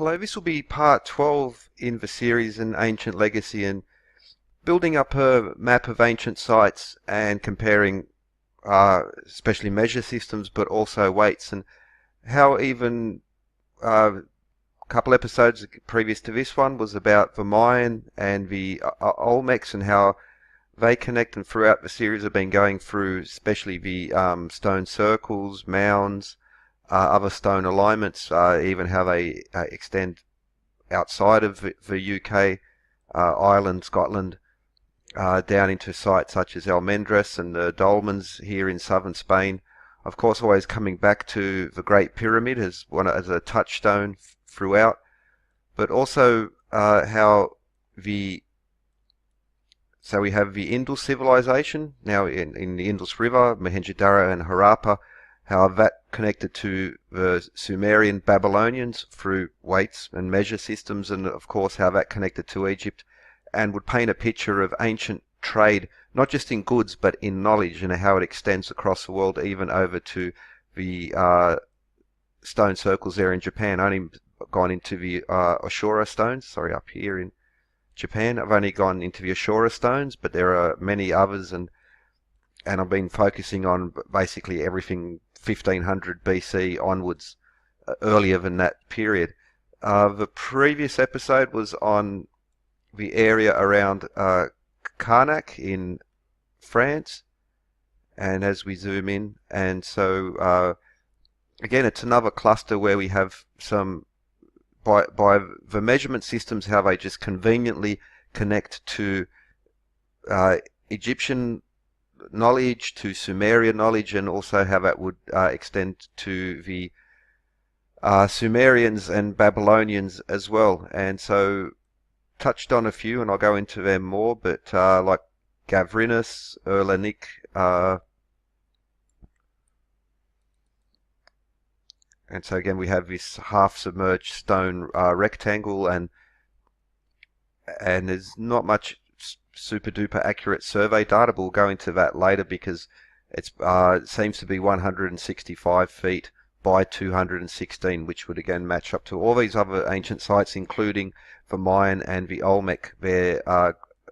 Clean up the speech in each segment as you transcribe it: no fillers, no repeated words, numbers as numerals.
Hello, this will be part 12 in the series An Ancient Legacy, and building up a map of ancient sites and comparing especially measure systems but also weights, and how even a couple episodes previous to this one was about the Mayan and the Olmecs and how they connect, and throughout the series have been going through especially the stone circles, mounds, other stone alignments, even how they extend outside of the UK, Ireland, Scotland, down into sites such as Almendras and the Dolmens here in southern Spain. Of course, always coming back to the Great Pyramid as a touchstone throughout, but also how so we have the Indus civilization now in the Indus River, Mohenjo-daro and Harappa, how that connected to the Sumerian Babylonians through weights and measure systems, and of course how that connected to Egypt, and would paint a picture of ancient trade, not just in goods but in knowledge, and how it extends across the world, even over to the stone circles there in Japan. Only gone into the Ashura stones, sorry, up here in Japan. I've only gone into the Ashura stones, but there are many others, and I've been focusing on basically everything 1500 BC onwards, earlier than that period. The previous episode was on the area around Carnac in France, and as we zoom in, and so again it's another cluster where we have some, by the measurement systems, how they just conveniently connect to Egyptian knowledge, to Sumerian knowledge, and also how that would extend to the Sumerians and Babylonians as well. And so touched on a few, and I'll go into them more, but like Gavrinus, Erlenik, and so again we have this half-submerged stone rectangle, and there's not much super duper accurate survey data, but we'll go into that later because it seems to be 165 feet by 216, which would again match up to all these other ancient sites, including the Mayan and the Olmec. They're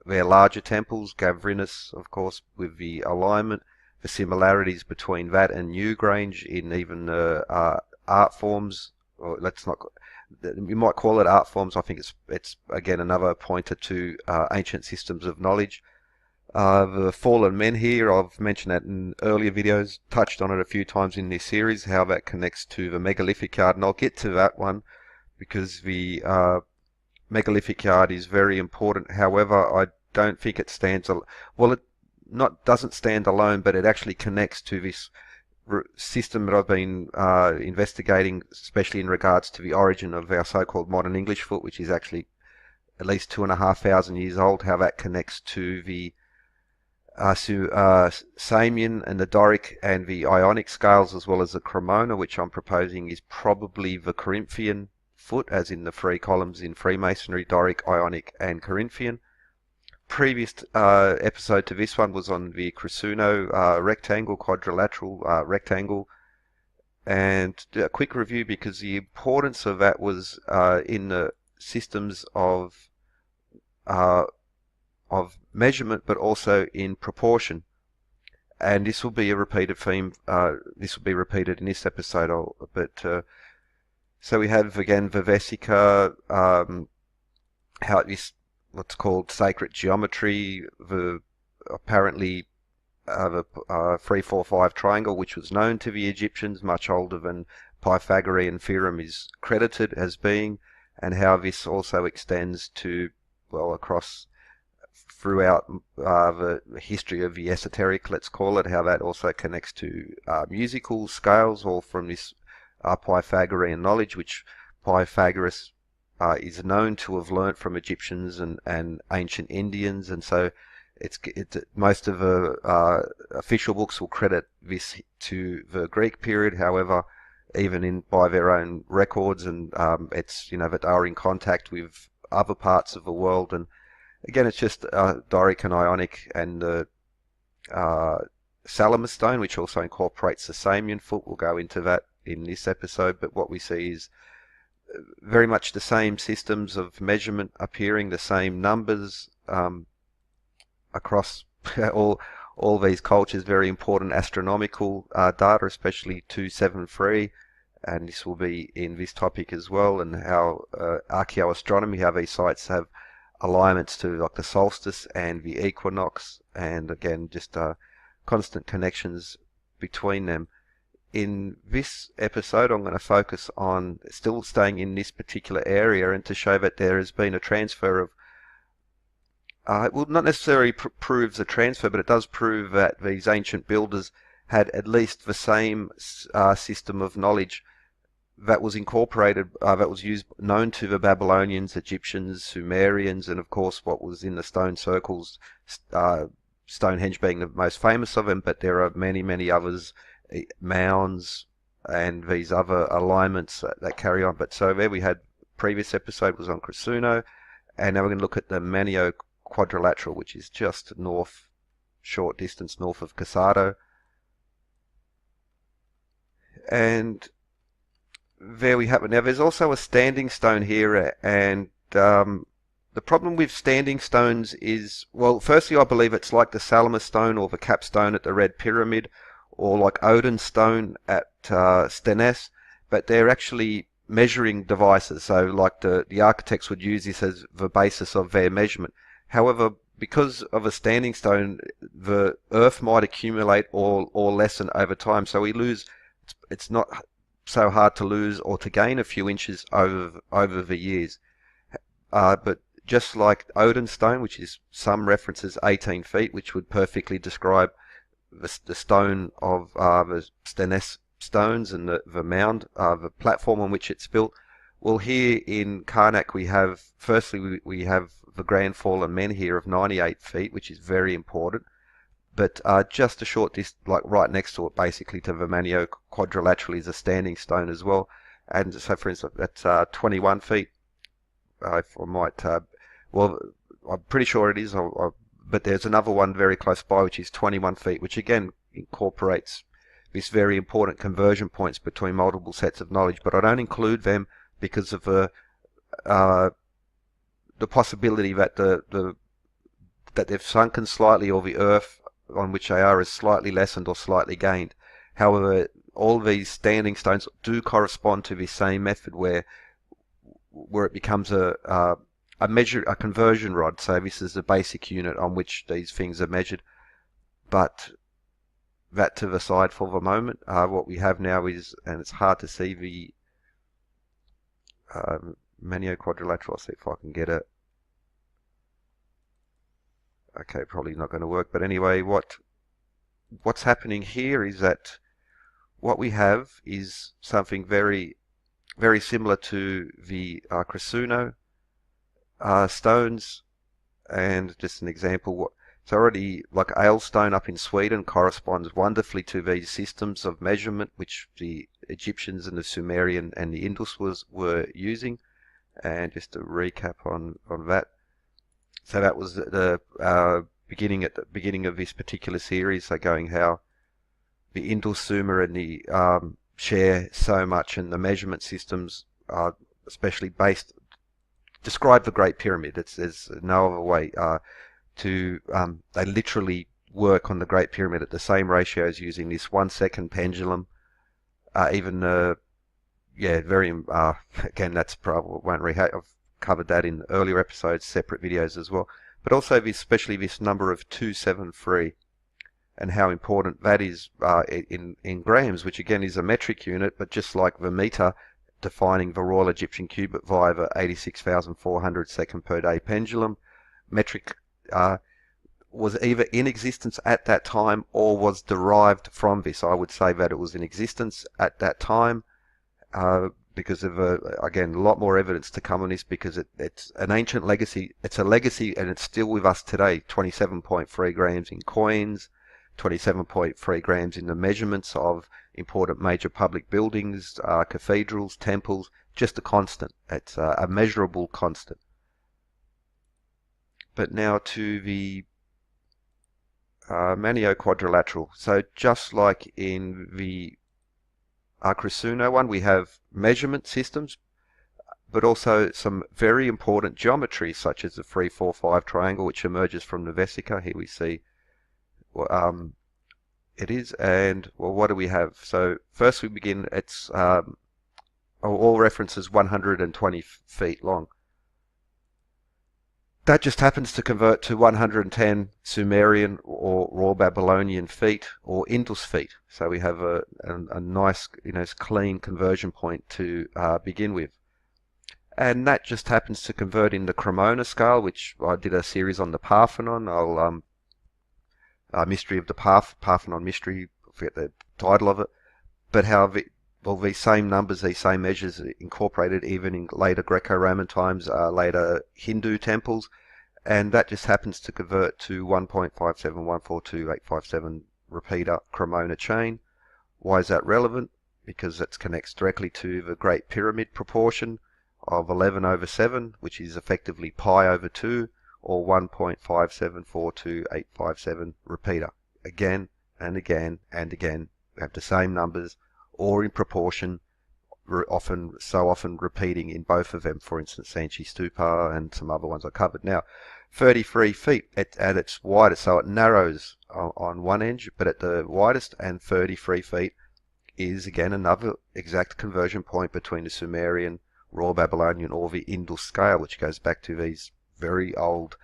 larger temples, Gavrinus of course with the alignment, the similarities between that and Newgrange in even art forms, or let's not, you might call it art forms. I think it's again another pointer to ancient systems of knowledge. The fallen men here, I've mentioned that in earlier videos, touched on it a few times in this series, how that connects to the megalithic yard, and I'll get to that one because the megalithic yard is very important. However, I don't think it stands, well, it doesn't stand alone, but it actually connects to this system that I've been investigating, especially in regards to the origin of our so-called modern English foot, which is actually at least 2,500 years old, how that connects to the Samian and the Doric and the Ionic scales, as well as the Cremona, which I'm proposing is probably the Corinthian foot, as in the three columns in Freemasonry: Doric, Ionic and Corinthian. Previous episode to this one was on the Crucuno rectangle, quadrilateral rectangle, and a quick review because the importance of that was in the systems of measurement, but also in proportion. And this will be a repeated theme. This will be repeated in this episode. So we have again the Vesica, how this what's called sacred geometry, the apparently the 3-4-5 triangle, which was known to the Egyptians, much older than Pythagorean theorem is credited as being, and how this also extends to, well, across throughout the history of the esoteric, let's call it, how that also connects to musical scales, all from this Pythagorean knowledge, which Pythagoras is known to have learnt from Egyptians and ancient Indians, and so it's most of the official books will credit this to the Greek period. However, even by their own records, and it's that they are in contact with other parts of the world, and again it's just Doric and Ionic and the Salamis stone, which also incorporates the Samian foot. We'll go into that in this episode, but what we see is very much the same systems of measurement appearing, the same numbers across all these cultures. Very important astronomical data, especially 273, and this will be in this topic as well, and how archaeoastronomy, how these sites have alignments to like the solstice and the equinox, and again just constant connections between them. In this episode, I'm going to focus on still staying in this particular area and to show that there has been a transfer of, it will not necessarily prove the transfer, but it does prove that these ancient builders had at least the same system of knowledge that was incorporated, that was used, known to the Babylonians, Egyptians, Sumerians, and of course what was in the stone circles, Stonehenge being the most famous of them, but there are many, many others, mounds, and these other alignments that carry on. But so there we had, previous episode was on Crucuno, and now we're going to look at the Manio Quadrilateral, which is just north, short distance north of Casado. And there we have it. Now there's also a standing stone here, and the problem with standing stones is, well, firstly I believe it's like the Salamis stone or the capstone at the Red Pyramid, or like Odin's stone at Stennes, but they're actually measuring devices. So like the architects would use this as the basis of their measurement. However, because of a standing stone, the earth might accumulate or lessen over time. So we lose, it's not so hard to lose or to gain a few inches over the years. But just like Odin's stone, which is some references 18 feet, which would perfectly describe the stone of the Stennes stones and the mound, the platform on which it's built. Well, here in Carnac we have, firstly we have the grand fallen men here of 98 feet, which is very important. But just a short distance, like right next to it, basically to the Manio Quadrilateral, is a standing stone as well. And so, for instance, that's 21 feet. If I might, well, I'm pretty sure it is. But there's another one very close by, which is 21 feet, which again incorporates this very important conversion points between multiple sets of knowledge. But I don't include them because of the possibility that that they've sunken slightly, or the earth on which they are is slightly lessened or slightly gained. However, all these standing stones do correspond to this same method where it becomes a conversion rod. So this is the basic unit on which these things are measured. But that to the side for the moment. What we have now is, and it's hard to see the Manio Quadrilateral. I'll see if I can get it. Okay, probably not going to work. But anyway, what's happening here is that what we have is something very, very similar to the Crucuno stones. And just an example, it's already like Ailstone up in Sweden corresponds wonderfully to these systems of measurement which the Egyptians and the Sumerian and the Indus were using. And just to recap on that. So that was the beginning at the beginning of this particular series. So going how the Indus, Sumer, and the share so much, and the measurement systems are especially based describe the Great Pyramid. There's no other way to. They literally work on the Great Pyramid at the same ratios using this 1 second pendulum. Yeah, very. Again, that's probably won't rehash. I've covered that in earlier episodes, separate videos as well. But also especially this number of 273, and how important that is in grams, which again is a metric unit, but just like the meter, defining the Royal Egyptian cubit via the 86,400 second per day pendulum, metric was either in existence at that time or was derived from this. I would say that it was in existence at that time. Because of, again, a lot more evidence to come on this, because it's an ancient legacy. It's a legacy, and it's still with us today. 27.3 grams in coins, 27.3 grams in the measurements of important major public buildings, cathedrals, temples, just a constant. It's a measurable constant. But now to the Manio Quadrilateral. So just like in the Crucuno one, we have measurement systems but also some very important geometry, such as the 3-4-5 triangle, which emerges from the vesica. Here we see it is, and well, what do we have? So first we begin, it's all references 120 feet long. That just happens to convert to 110 Sumerian or Raw Babylonian feet or Indus feet. So we have a nice, clean conversion point to begin with. And that just happens to convert in the Cremona scale, which I did a series on the Parthenon. Mystery of the Parthenon Mystery, I forget the title of it. But how these same numbers, these same measures incorporated even in later Greco-Roman times, later Hindu temples, and that just happens to convert to 1.57142.857 repeater Cremona chain. Why is that relevant? Because it connects directly to the Great Pyramid proportion of 11/7, which is effectively pi/2, or 1.5742857 repeater. Again and again and again, we have the same numbers, or in proportion, so often repeating in both of them. For instance, Sanchi Stupa and some other ones I covered. Now, 33 feet at its widest, so it narrows on one edge, but at the widest, and 33 feet is again another exact conversion point between the Sumerian, Raw Babylonian, or the Indus scale, which goes back to these very old,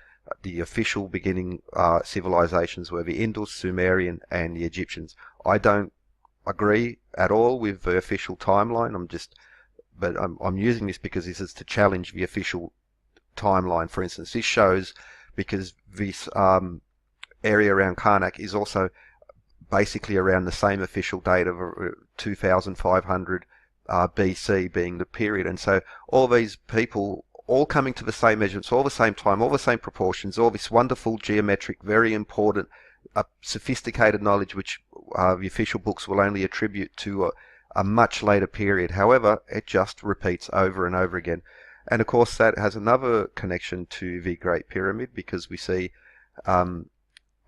the official beginning civilizations were the Indus, Sumerian, and the Egyptians. I don't agree at all with the official timeline. I'm using this because this is to challenge the official timeline. For instance, this shows, because this area around Carnac is also basically around the same official date of 2500 BC being the period, and so all these people all coming to the same measurements, all the same time, all the same proportions, all this wonderful geometric, very important, sophisticated knowledge, which the official books will only attribute to a much later period. However, it just repeats over and over again. And of course, that has another connection to the Great Pyramid, because we see on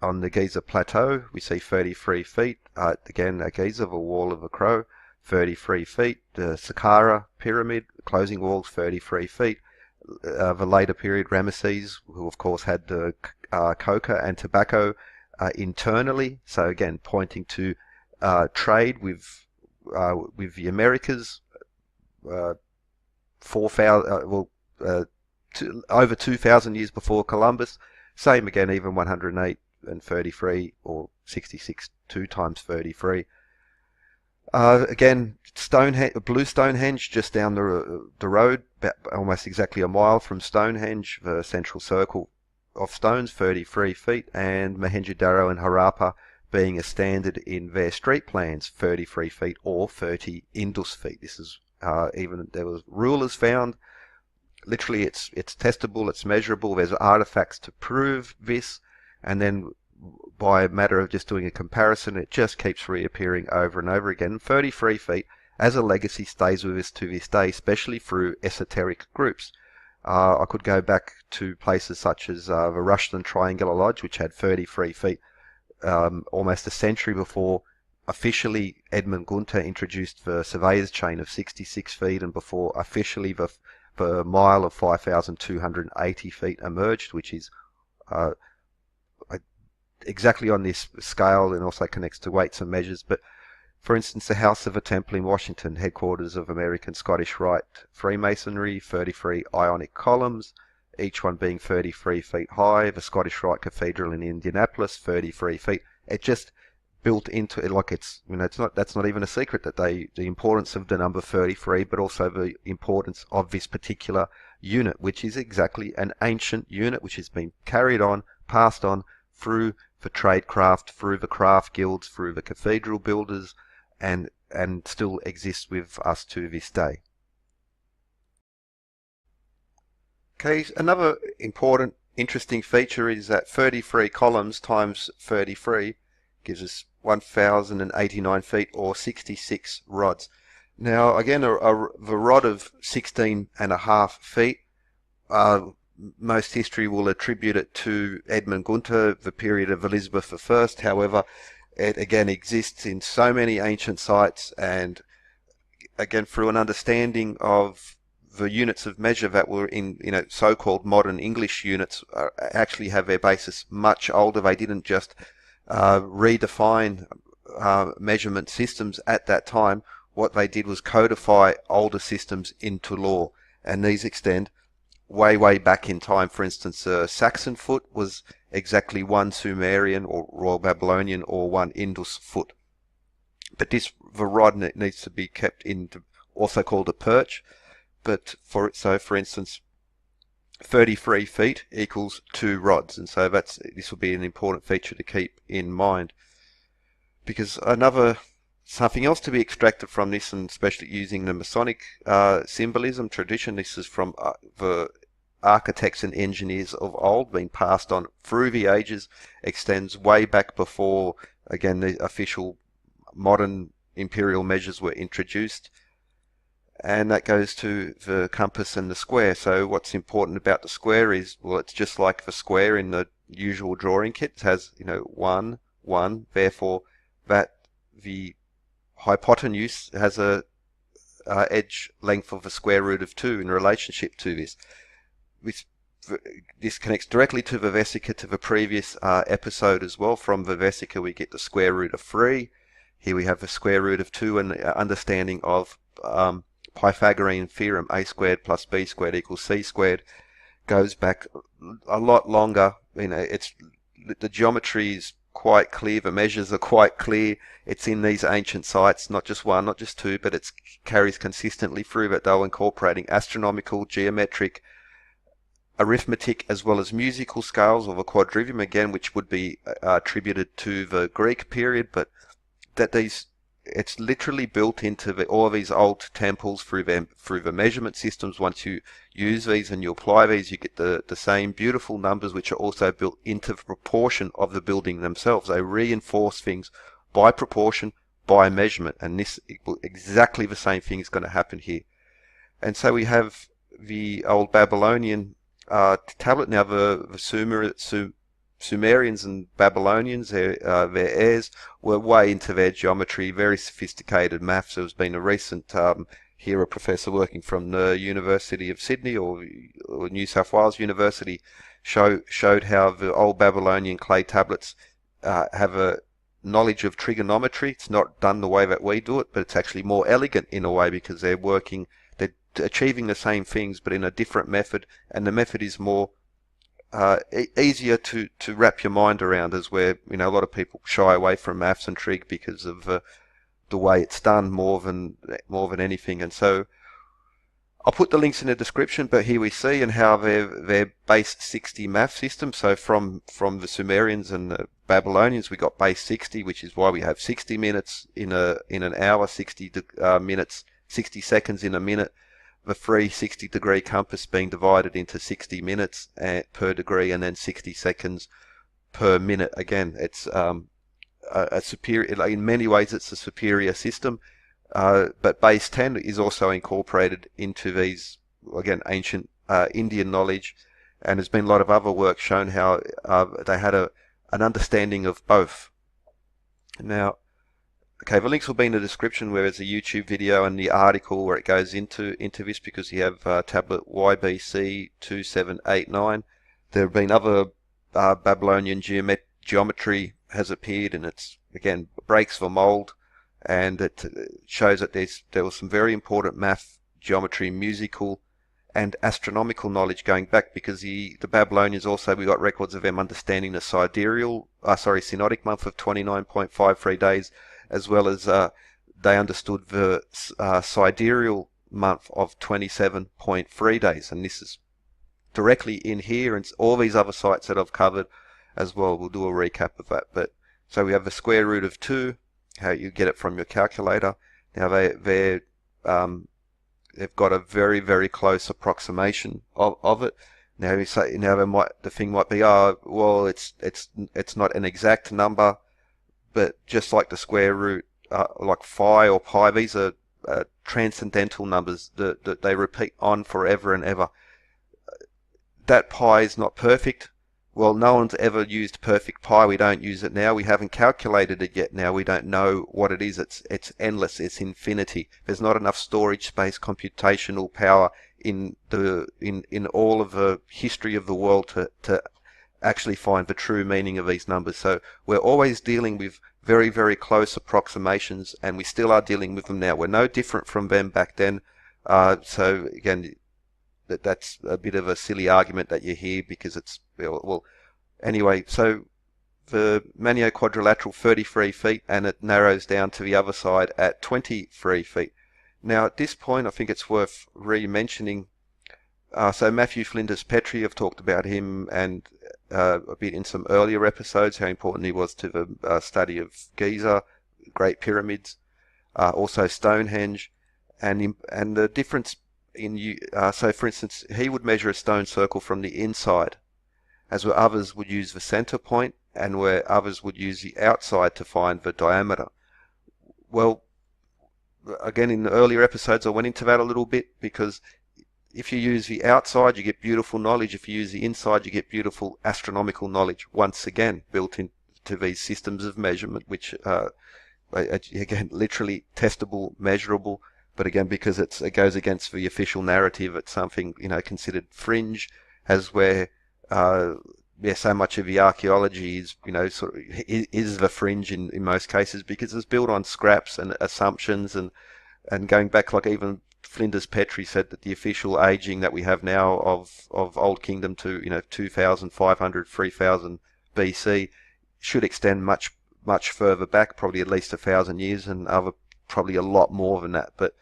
the Giza Plateau, we see 33 feet. Again, a Giza, the wall of a crow, 33 feet. The Saqqara Pyramid, closing walls, 33 feet. The later period, Ramesses, who of course had the coca and tobacco internally, so again pointing to trade with the Americas, 4,000 over 2,000 years before Columbus. Same again, even 108 and 33, or 66, 2 times 33. Again, Blue Stonehenge, just down the road, almost exactly a mile from Stonehenge, the central circle of stones, 33 feet, and Mohenjo-Daro and Harappa being a standard in their street plans, 33 feet or 30 Indus feet. This is even there was rulers found. Literally, it's testable, it's measurable. There's artifacts to prove this, and then by a matter of just doing a comparison, it just keeps reappearing over and over again. 33 feet as a legacy stays with us to this day, especially through esoteric groups. I could go back to places such as the Rushden Triangular Lodge, which had 33 feet almost a century before officially Edmund Gunter introduced the surveyor's chain of 66 feet, and before officially the mile of 5,280 feet emerged, which is exactly on this scale, and also connects to weights and measures. But for instance, the House of a Temple in Washington, headquarters of American Scottish Rite Freemasonry, 33 ionic columns, each one being 33 feet high. The Scottish Rite Cathedral in Indianapolis, 33 feet. It just built into it, like it's, that's not even a secret that the importance of the number 33, but also the importance of this particular unit, which is exactly an ancient unit which has been carried on, passed on through the tradecraft, through the craft guilds, through the cathedral builders, and still exists with us to this day. Okay, another important, interesting feature is that 33 columns times 33 gives us 1,089 feet, or 66 rods. Now, again, the rod of 16.5 feet, most history will attribute it to Edmund Gunter, the period of Elizabeth I. However, it again exists in so many ancient sites, and again, through an understanding of the units of measure that were in, so-called modern English units actually have their basis much older. They didn't just redefine measurement systems at that time. What they did was codify older systems into law, and these extend way back in time. For instance, Saxon foot was exactly one Sumerian or Royal Babylonian or one Indus foot. But the rod needs to be kept in, also called a perch. But for instance, 33 feet equals 2 rods, and so this will be an important feature to keep in mind. Because something else to be extracted from this, and especially using the Masonic symbolism tradition, this is from the architects and engineers of old, being passed on through the ages, extends way back before, again, the official modern imperial measures were introduced. And that goes to the compass and the square. So what's important about the square is, well, it's just like the square in the usual drawing kit. It has, 1, 1, therefore that the hypotenuse has a edge length of the square root of 2 in relationship to this. This connects directly to the vesica, to the previous episode as well. From the vesica we get the square root of 3. Here we have the square root of 2, and understanding of Pythagorean theorem, a squared plus b squared equals c squared, goes back a lot longer. The geometry is quite clear, the measures are quite clear. It's in these ancient sites, not just one, not just two, but it carries consistently through, that they're incorporating astronomical, geometric, arithmetic, as well as musical scales of a quadrivium, again, which would be attributed to the Greek period, but it's literally built into all of these old temples through the measurement systems. Once you use these and you apply these, you get the same beautiful numbers, which are also built into the proportion of the building themselves. They reinforce things by proportion, by measurement, and exactly the same thing is going to happen here. And so we have the old Babylonian tablet. Now the Sumerians and Babylonians, their heirs, were way into their geometry, very sophisticated maths. There has been a recent here a professor working from the University of Sydney or New South Wales University showed how the old Babylonian clay tablets have a knowledge of trigonometry. It's not done the way that we do it, but it's actually more elegant in a way, because they're achieving the same things but in a different method, and the method is more easier to wrap your mind around, as where a lot of people shy away from maths and trig because of the way it's done more than anything. And so I'll put the links in the description, but here we see and how their base 60 math system. So from the Sumerians and the Babylonians, we got base 60, which is why we have 60 minutes in an hour, 60 minutes, 60 seconds in a minute. The 360-degree compass being divided into 60 minutes per degree, and then 60 seconds per minute. Again, it's a superior. In many ways, it's a superior system. But base 10 is also incorporated into these, again, ancient Indian knowledge, and there's been a lot of other work shown how they had an understanding of both. Now, okay, the links will be in the description, where there's a YouTube video and the article where it goes into this, because you have tablet YBC 2789. There have been other Babylonian geometry has appeared, and it's, again, breaks the mold, and it shows that there was some very important math, geometry, musical, and astronomical knowledge going back, because the Babylonians also, we got records of them understanding the synodic month of 29.53 days, as well as they understood the sidereal month of 27.3 days. And this is directly in here, and all these other sites that I've covered as well. We'll do a recap of that. But so we have the square root of 2, how you get it from your calculator. Now they've got a very close approximation of it. Now you say, the thing might be, well, it's not an exact number, but just like the square root, like phi or pi, these are transcendental numbers that they repeat on forever and ever. That pi is not perfect. Well, no one's ever used perfect pi. We don't use it now. We haven't calculated it yet now. We don't know what it is. It's endless. It's infinity. There's not enough storage space, computational power in all of the history of the world to actually find the true meaning of these numbers. So we're always dealing with very, very close approximations, and we still are dealing with them now. We're no different from them back then. So again, that's a bit of a silly argument that you hear because it's, well, anyway, so the Manio Quadrilateral 33 feet, and it narrows down to the other side at 23 feet. Now at this point I think it's worth re-mentioning, so Matthew Flinders Petrie, I've talked about him and a bit in some earlier episodes, how important he was to the study of Giza, Great Pyramids, also Stonehenge, and the difference in, so for instance, he would measure a stone circle from the inside, as where others would use the center point, and where others would use the outside to find the diameter. Well, again, in the earlier episodes I went into that a little bit, because if you use the outside you get beautiful knowledge, if you use the inside you get beautiful astronomical knowledge, once again built into these systems of measurement, which again, literally testable, measurable, but again, because it goes against the official narrative, it's something, considered fringe, as where so much of the archaeology is, sort of is the fringe in most cases, because it's built on scraps and assumptions, and going back, like even Flinders Petrie said that the official aging that we have now of Old Kingdom to 2,500, 3,000 BC should extend much further back, probably at least 1,000 years, and other probably a lot more than that. But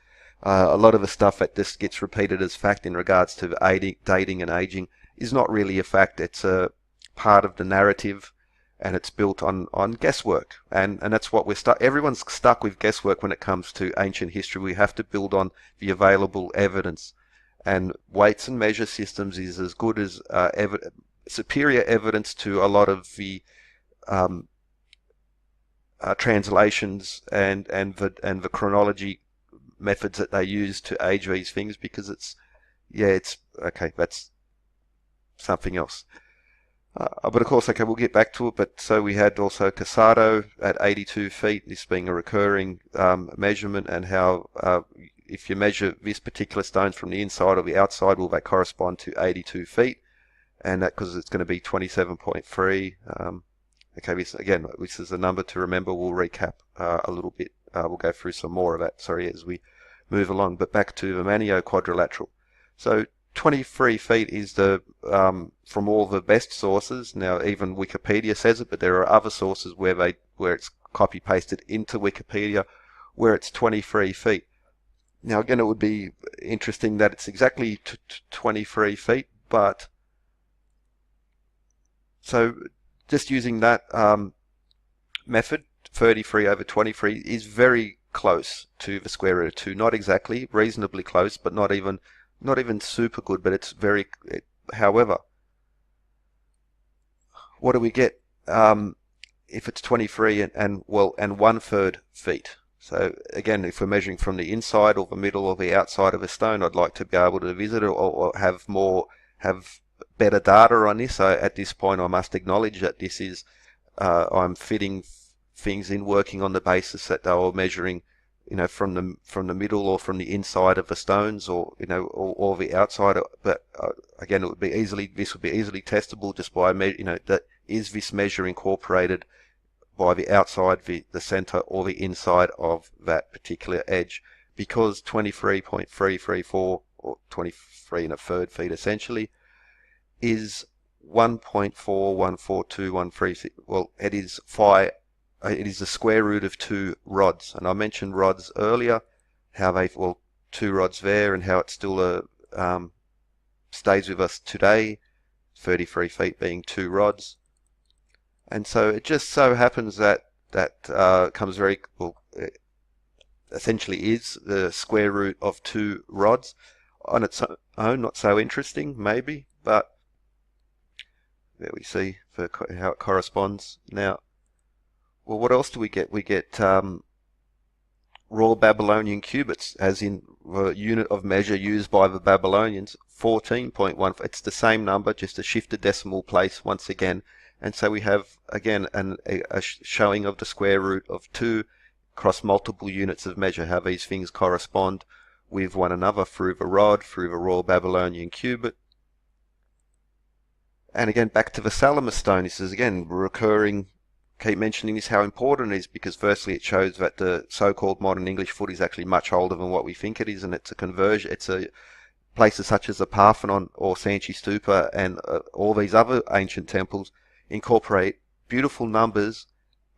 a lot of the stuff that just gets repeated as fact in regards to dating and aging is not really a fact. It's a part of the narrative, and it's built on guesswork, and that's what we're stuck. Everyone's stuck with guesswork when it comes to ancient history. We have to build on the available evidence, and weights and measure systems is as good as superior evidence to a lot of the translations and the chronology methods that they use to age these things, because it's okay, that's something else. But of course, okay, we'll get back to it. But so we had also Casado at 82 feet, this being a recurring measurement, and how if you measure this particular stone from the inside or the outside, will that correspond to 82 feet? And that, because it's going to be 27.3. Okay, this is a number to remember. We'll recap a little bit. We'll go through some more of that, as we move along. But back to the Manio Quadrilateral. So 23 feet is the from all the best sources. Now even Wikipedia says it, but there are other sources where it's copy pasted into Wikipedia where it's 23 feet. Now again, it would be interesting that it's exactly 23 feet, but so just using that method, 33 over 23 is very close to the square root of 2. Not exactly, reasonably close, but not even super good, but it's very. However, what do we get if it's 23 and 1/3 feet? So again, if we're measuring from the inside or the middle or the outside of a stone, I'd like to be able to visit it or have better data on this. So at this point, I must acknowledge that this is I'm fitting things in, working on the basis that they were measuring, from the middle or from the inside of the stones, or or the outside. But again, this would be easily testable just by that is this measure incorporated by the outside, the center, or the inside of that particular edge, because 23.334 or 23 1/3 feet essentially is 1.414213. Well, it is the square root of 2 rods, and I mentioned rods earlier, how 2 rods there, and how it still stays with us today, 33 feet being 2 rods. And so it just so happens that comes very well. It essentially is the square root of 2 rods. On its own, not so interesting, maybe, but there we see how it corresponds. Now, well, what else do we get? We get raw Babylonian cubits, as in the unit of measure used by the Babylonians, 14.1. It's the same number, just a shifted decimal place once again. And so we have, again, a showing of the square root of 2 across multiple units of measure, how these things correspond with one another through the rod, through the Royal Babylonian cubit. And again, back to the Salamis stone, this is again recurring, keep mentioning this, how important it is, because firstly it shows that the so-called modern English foot is actually much older than what we think it is, and it's a conversion. It's a places such as the Parthenon or Sanchi Stupa and all these other ancient temples incorporate beautiful numbers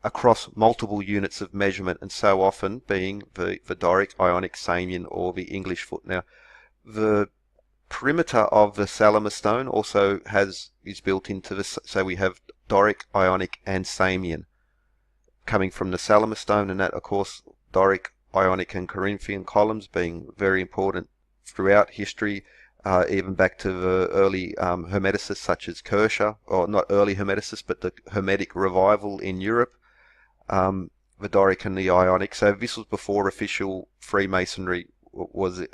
across multiple units of measurement, and so often being the Doric, Ionic, Samian, or the English foot. Now, the perimeter of the Salamis stone also is built into this, so we have Doric, Ionic, and Samian coming from the Salamis stone, and that, of course, Doric, Ionic, and Corinthian columns being very important throughout history, even back to the early Hermeticists such as Kircher, or not early Hermeticists, but the Hermetic revival in Europe, the Doric and the Ionic. So this was before official Freemasonry was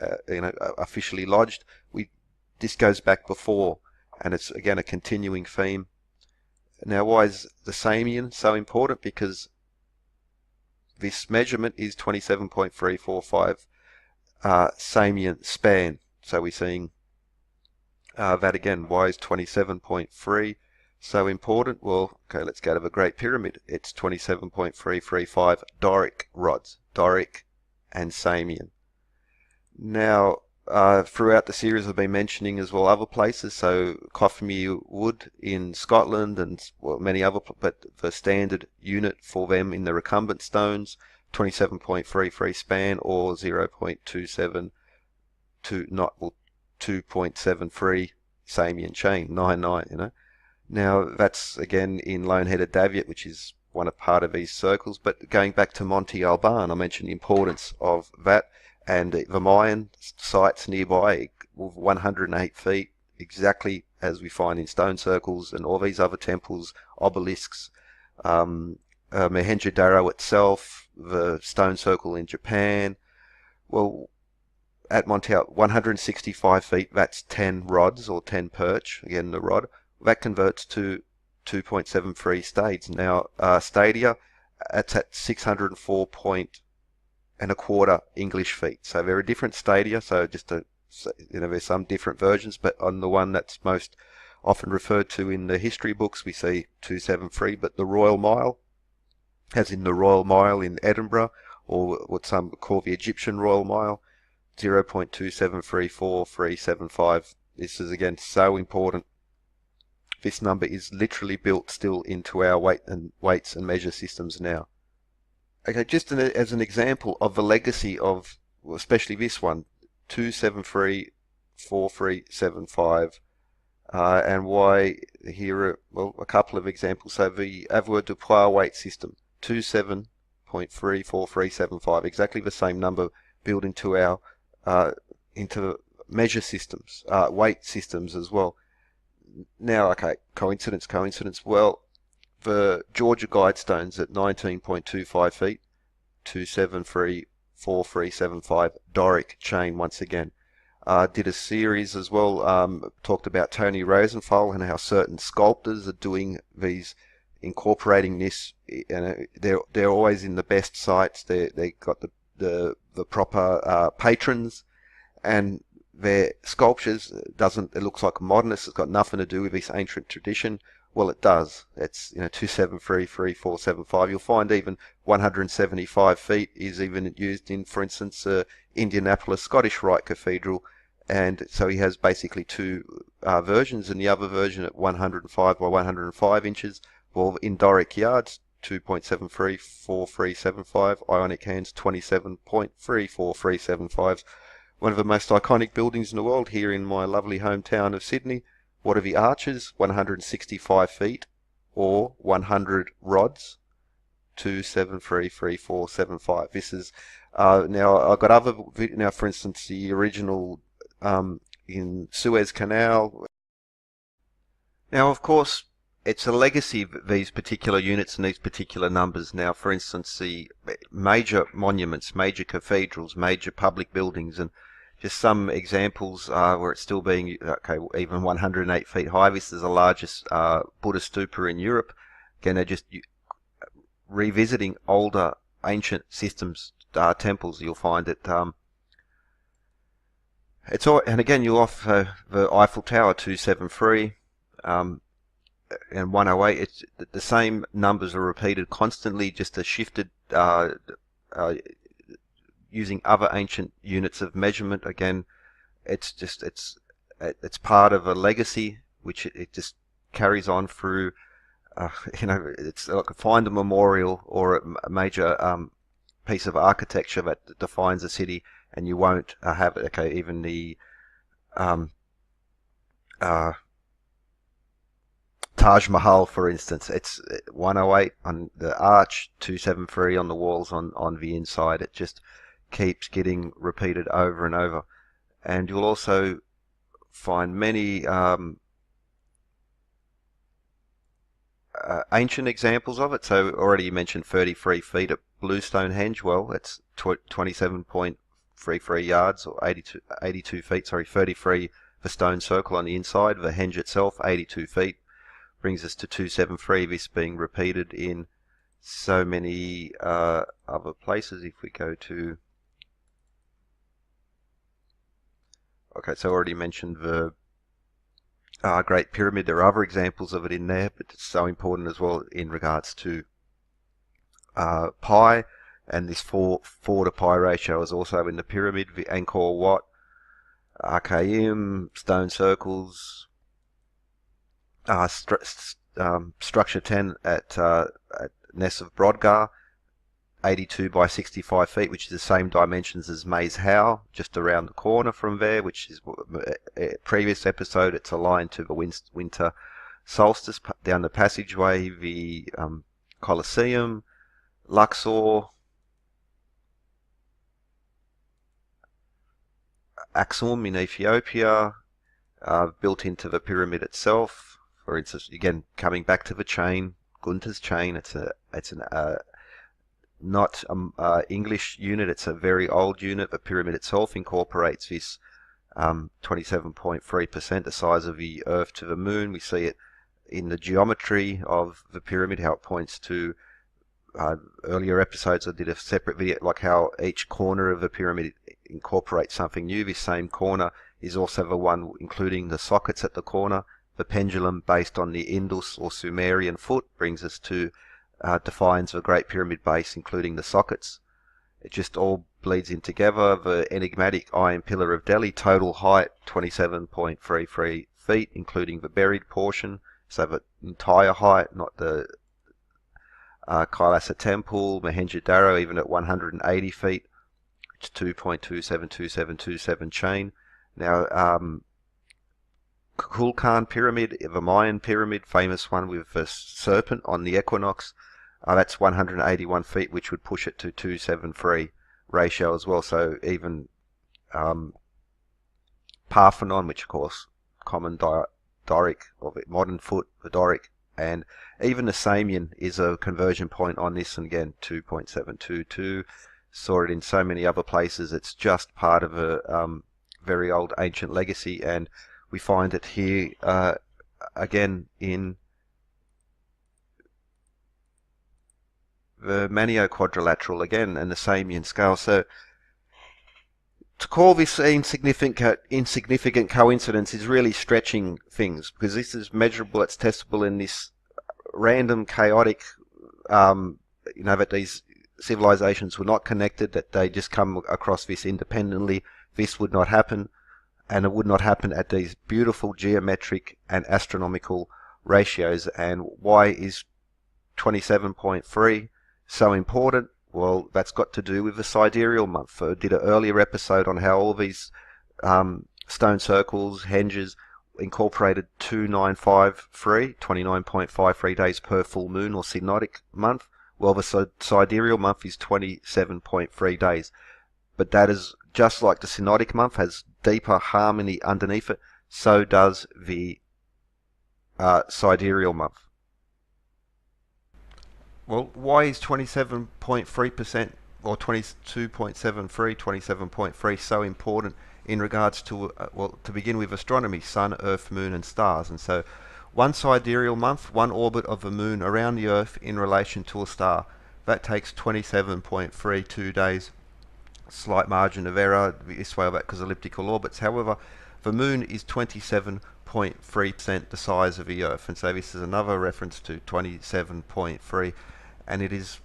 officially lodged. This goes back before, and it's again a continuing theme. Now, why is the Samian so important? Because this measurement is 27.345 Samian span. So we're seeing that again. Why is 27.3 so important? Well, okay, let's go to the Great Pyramid. It's 27.335 Doric rods, Doric and Samian. Now, throughout the series I've been mentioning as well other places, so Coffmere Wood in Scotland and many other, but the standard unit for them in the recumbent stones, 27.33 span, or 0.27 to not, well, 2.73 Samian chain, 99, you know. Now that's again in Lone-Headed Daviate, which is part of these circles. But going back to Monte Alban, I mentioned the importance of that, and the Mayan sites nearby, 108 feet, exactly as we find in stone circles and all these other temples, obelisks, Mohenjo-Daro itself, the stone circle in Japan. Well, at Monte Alban, 165 feet, that's 10 rods or 10 perch, again the rod, that converts to 2.73 stades. Now, stadia, it's at 604 and a quarter English feet. So there are different stadia, so there's some different versions, but on the one that's most often referred to in the history books, we see 273, but the Royal Mile, as in the Royal Mile in Edinburgh, or what some call the Egyptian Royal Mile, 0.2734375. This is again so important. This number is literally built still into our weights and measure systems now. Okay, just as an example of the legacy of, well, especially this one, 2734375, and why here are, well, a couple of examples. So the Avoirdupois weight system, 27.34375, exactly the same number built into our into measure systems, weight systems as well. Now, okay, coincidence. Well, the Georgia Guidestones at 19.25 feet, 2734375 Doric chain once again. Did a series as well, talked about Tony Rosenthal and how certain sculptors are doing these, incorporating this. They're always in the best sites. They got the proper patrons, and their sculptures it looks like modernist. It's got nothing to do with this ancient tradition. Well, it does. It's 2733475. You'll find even 175 feet is even used in, for instance, Indianapolis Scottish Rite Cathedral, and so he has basically two versions, and the other version at 105 by 105 inches. Well, in Doric yards, 2.734375. Ionic hands, 27.34375. One of the most iconic buildings in the world here in my lovely hometown of Sydney. What are the arches? 165 feet or 100 rods, 2733475. This is now I've got other, now for instance the original in Suez Canal. Now of course it's a legacy of these particular units and these particular numbers. Now for instance the major monuments, major cathedrals, major public buildings, and just some examples where it's still being, okay, even 108 feet high. This is the largest Buddhist stupa in Europe. Again, they're just revisiting older ancient systems, temples. You'll find it It's all, and again, you off the Eiffel Tower 273 and 108. It's the same numbers are repeated constantly, just a shifted uh, using other ancient units of measurement. Again, it's part of a legacy which it just carries on through. It's like find a memorial or a major piece of architecture that defines a city, and you won't have it. Okay, even the um, uh, Taj Mahal, for instance, it's 108 on the arch, 273 on the walls on the inside. It just keeps getting repeated over and over. And you'll also find many ancient examples of it. So already you mentioned 33 feet at Blue Stonehenge. Well, that's 27.33 yards or 82 feet. Sorry, 33 the stone circle on the inside. The henge itself, 82 feet. Brings us to 273, this being repeated in so many other places. If we go to, okay, so I already mentioned the Great Pyramid. There are other examples of it in there, but it's so important as well in regards to pi, and this 4 to pi ratio is also in the pyramid. The Angkor Wat, RKM, stone circles, structure 10 at Ness of Brodgar, 82 by 65 feet, which is the same dimensions as Maze How, just around the corner from there, which is a previous episode. It's aligned to the winter solstice down the passageway, the Colosseum, Luxor, Aksum in Ethiopia, built into the pyramid itself. For instance, again, coming back to the chain, Gunther's chain, it's an not English unit, it's a very old unit. The pyramid itself incorporates this 27.3%, the size of the Earth to the Moon. We see it in the geometry of the pyramid, how it points to earlier episodes. I did a separate video, like how each corner of the pyramid incorporates something new. This same corner is also the one including the sockets at the corner. The pendulum, based on the Indus or Sumerian foot, brings us to defines the Great Pyramid base, including the sockets. It just all bleeds in together. The enigmatic Iron Pillar of Delhi, total height 27.33 feet, including the buried portion. So the entire height, not the Kailasa Temple, Mohenjo-Daro, even at 180 feet, it's 2.272727 chain. Now, Kukulkan Pyramid, the Mayan pyramid, famous one with the serpent on the equinox, that's 181 feet, which would push it to 273 ratio as well. So even Parthenon, which of course common Doric, or modern foot, the Doric, and even the Samian is a conversion point on this, and again 2.722. Saw it in so many other places. It's just part of a very old ancient legacy, and we find it here again in the Manio Quadrilateral again, and the Samian scale. So to call this insignificant coincidence is really stretching things, because this is measurable, it's testable in this random, chaotic, that these civilizations were not connected, that they just come across this independently. This would not happen, and it would not happen at these beautiful geometric and astronomical ratios. And why is 27.3 so important? Well, that's got to do with the sidereal month. I did an earlier episode on how all these stone circles, henges, incorporated 2953, 29.53 days per full moon or synodic month. Well, the sidereal month is 27.3 days. But that is just like the synodic month has deeper harmony underneath it, so does the sidereal month. Well, why is 27.3% or 22.73, 27.3 so important in regards to, well, to begin with astronomy, sun, earth, moon and stars? And so one sidereal month, one orbit of the moon around the earth in relation to a star, that takes 27.32 days slight margin of error this way or that because elliptical orbits. However, the moon is 27.3% the size of the Earth, and so this is another reference to 27.3, and it is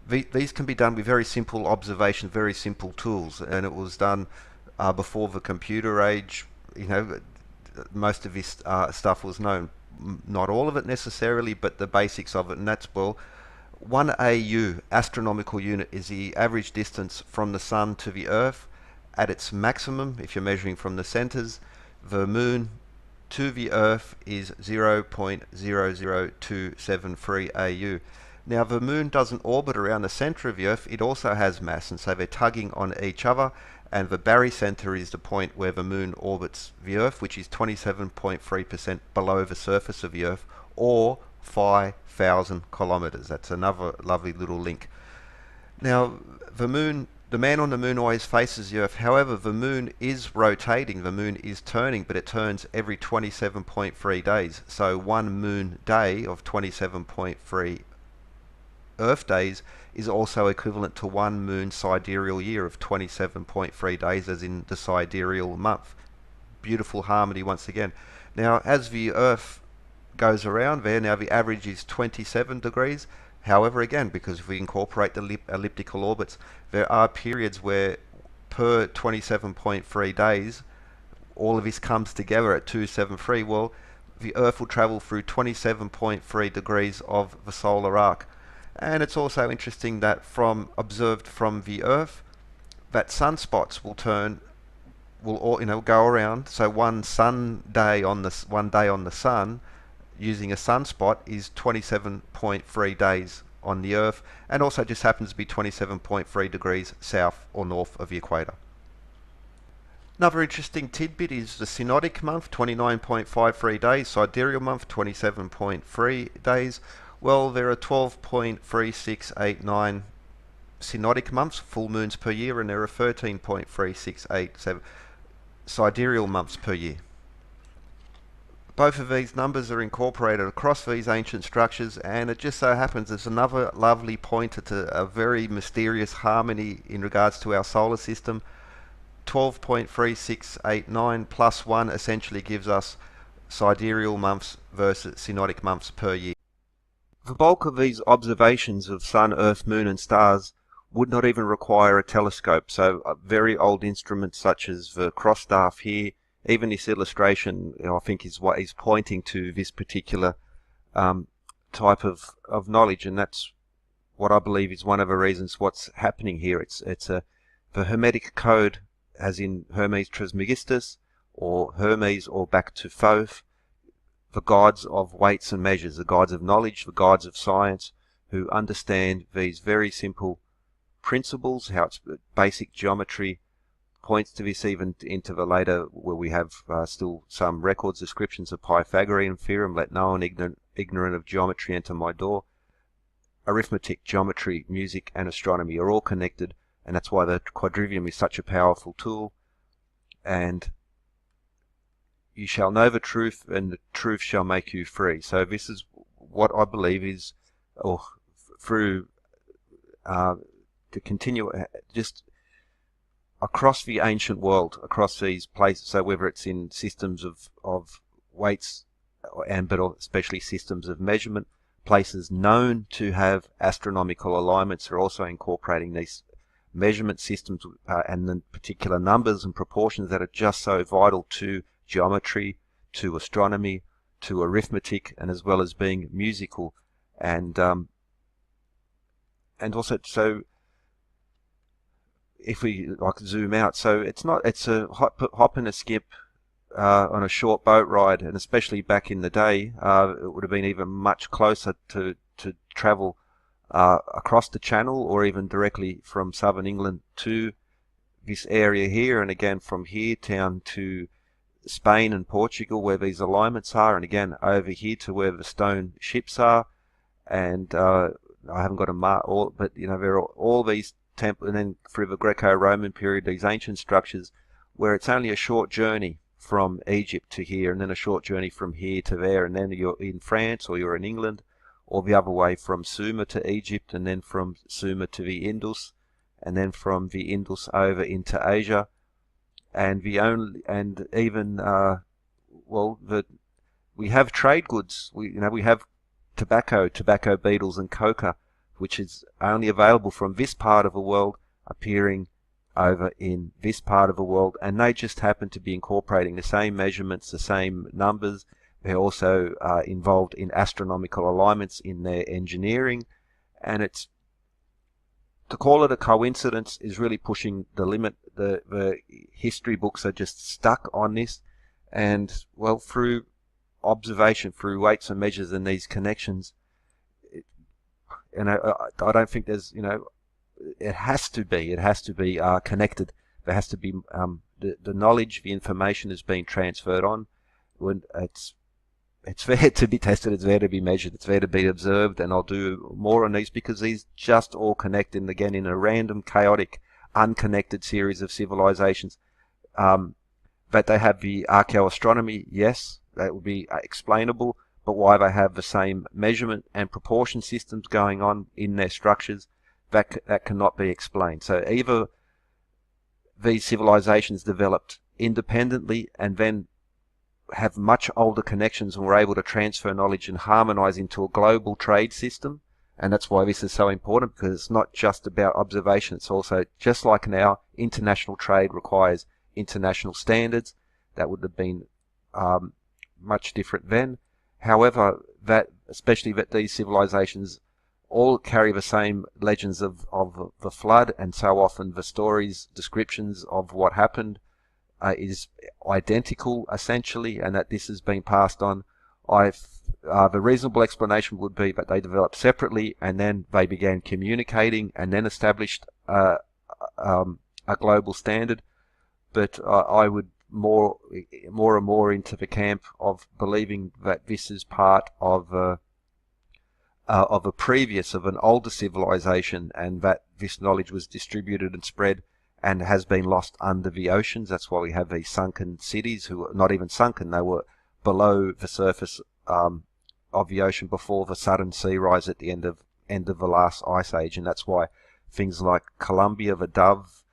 these can be done with very simple observation, very simple tools, and it was done before the computer age. You know, most of this stuff was known. Not all of it necessarily, but the basics of it, and that's, well, 1 AU, astronomical unit, is the average distance from the Sun to the Earth at its maximum, if you're measuring from the centers. The Moon to the Earth is 0.00273 AU. Now, the Moon doesn't orbit around the center of the Earth, it also has mass, and so they're tugging on each other, and the barycenter is the point where the Moon orbits the Earth, which is 27.3% below the surface of the Earth, or 5,000 kilometers. That's another lovely little link. Now, the Moon, the man on the Moon always faces the Earth. However, the Moon is rotating, the Moon is turning, but it turns every 27.3 days. So one Moon day of 27.3 Earth days is also equivalent to one Moon sidereal year of 27.3 days, as in the sidereal month. Beautiful harmony once again. Now, as the Earth goes around there, now the average is 27 degrees. However, again, because if we incorporate the elliptical orbits, there are periods where per 27.3 days, all of this comes together at 273. Well, the Earth will travel through 27.3 degrees of the solar arc. And it's also interesting that observed from the Earth, that sunspots will go around. So one day on the Sun, using a sunspot, is 27.3 days on the Earth, and also just happens to be 27.3 degrees south or north of the equator. Another interesting tidbit is the synodic month, 29.53 days, sidereal month, 27.3 days. Well, there are 12.3689 synodic months, full moons per year, and there are 13.3687 sidereal months per year. Both of these numbers are incorporated across these ancient structures, and it just so happens there's another lovely pointer to a very mysterious harmony in regards to our solar system. 12.3689 plus 1 essentially gives us sidereal months versus synodic months per year. The bulk of these observations of Sun, Earth, Moon and stars would not even require a telescope, so very old instruments such as the cross staff here, even this illustration, I think, is what is pointing to this particular type of knowledge, and that's what I believe is one of the reasons what's happening here. The Hermetic code, as in Hermes Trismegistus, or Hermes, or back to Thoth, the gods of weights and measures, the gods of knowledge, the gods of science, who understand these very simple principles, how it's basic geometry points to this, even into the later, where we have still some records, descriptions of Pythagorean theorem, let no one ignorant of geometry enter my door. Arithmetic, geometry, music and astronomy are all connected, and that's why the quadrivium is such a powerful tool. And you shall know the truth, and the truth shall make you free. So this is what I believe is, or through to continue just across the ancient world, across these places, so whether it's in systems of weights, but especially systems of measurement, places known to have astronomical alignments are also incorporating these measurement systems and the particular numbers and proportions that are just so vital to geometry, to astronomy, to arithmetic, and as well as being musical, and also, so if we zoom out, so it's a hop and a skip on a short boat ride, and especially back in the day, it would have been even much closer to travel across the Channel, or even directly from southern England to this area here, and again from here down to Spain and Portugal, where these alignments are, and again over here to where the stone ships are. And I haven't got a mark, but there are all these temples, and then through the Greco-Roman period, these ancient structures where it's only a short journey from Egypt to here, and then a short journey from here to there, and then you're in France or you're in England, or the other way from Sumer to Egypt, and then from Sumer to the Indus, and then from the Indus over into Asia, and we have trade goods. We have tobacco beetles, and coca, which is only available from this part of the world, appearing over in this part of the world, and they just happen to be incorporating the same measurements, the same numbers. They're also involved in astronomical alignments in their engineering, and to call it a coincidence is really pushing the limit. The history books are just stuck on this, and well, through observation, through weights and measures and these connections, and I don't think there's, it has to be connected. There has to be the knowledge, the information is being transferred on. When it's there to be tested, it's there to be measured, it's there to be observed, and I'll do more on these because these just all connect, and again in a random, chaotic, unconnected series of civilizations. That they have the archaeoastronomy, yes, that would be explainable, but why they have the same measurement and proportion systems going on in their structures, that cannot be explained. So either these civilizations developed independently and then have much older connections and were able to transfer knowledge and harmonize into a global trade system. And that's why this is so important, because it's not just about observation. It's also, just like now, international trade requires international standards. That would have been much different then. However, especially that these civilizations all carry the same legends of the flood, and so often the stories, descriptions of what happened is identical essentially, and that this has been passed on. The reasonable explanation would be that they developed separately, and then they began communicating, and then established a global standard. But I would more and more into the camp of believing that this is part of an older civilization, and that this knowledge was distributed and spread and has been lost under the oceans. That's why we have these sunken cities, who are not even sunken, they were below the surface of the ocean before the sudden sea rise at the end of the last ice age. And that's why things like Columbia, the dove,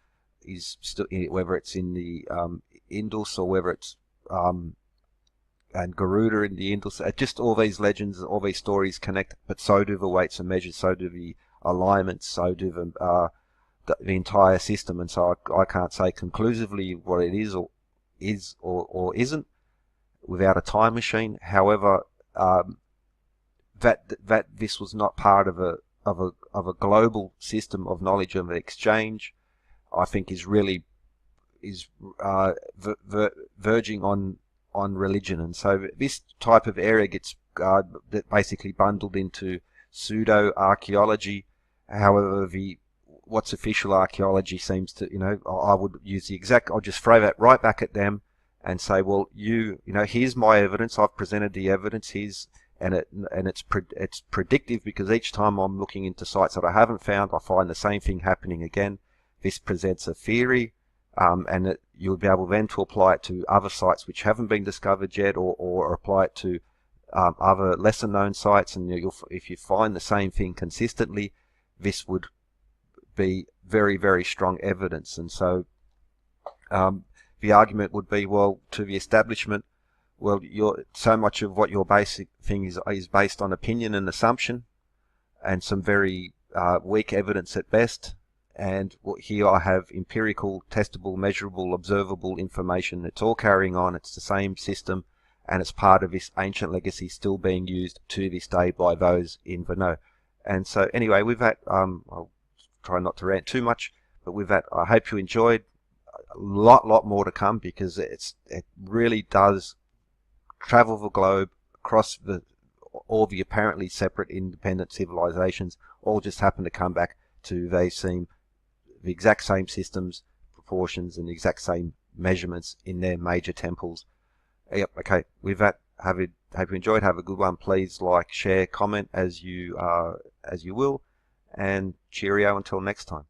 is still, whether it's in the Indus, or whether it's and Garuda in the Indus, just all these legends, all these stories connect, but so do the weights and measures, so do the alignments, so do the entire system. And so I can't say conclusively what it is or isn't without a time machine. However, that this was not part of a global system of knowledge and exchange, I think is verging on religion. And so this type of area gets basically bundled into pseudo archaeology. However, what's official archaeology seems to, I would use I'll just throw that right back at them and say, well, here's my evidence. I've presented the evidence. It's predictive, because each time I'm looking into sites that I haven't found, I find the same thing happening again. This presents a theory, and you'll be able then to apply it to other sites which haven't been discovered yet, or apply it to other lesser known sites. And if you find the same thing consistently, this would be very, very strong evidence. And so the argument would be, well, to the establishment, well, so much of what your basic thing is based on opinion and assumption, and some very weak evidence at best. And here I have empirical, testable, measurable, observable information. It's all carrying on. It's the same system, and it's part of this ancient legacy still being used to this day by those in the know. And so anyway, with that, I'll try not to rant too much, but with that, I hope you enjoyed. A lot more to come, because it really does travel the globe across all the apparently separate independent civilizations, all just happen to come back to they seem the exact same systems, proportions, and the exact same measurements in their major temples. Yep, okay, with that, hope you enjoyed. Have a good one. Please like, share, comment as you will, and cheerio until next time.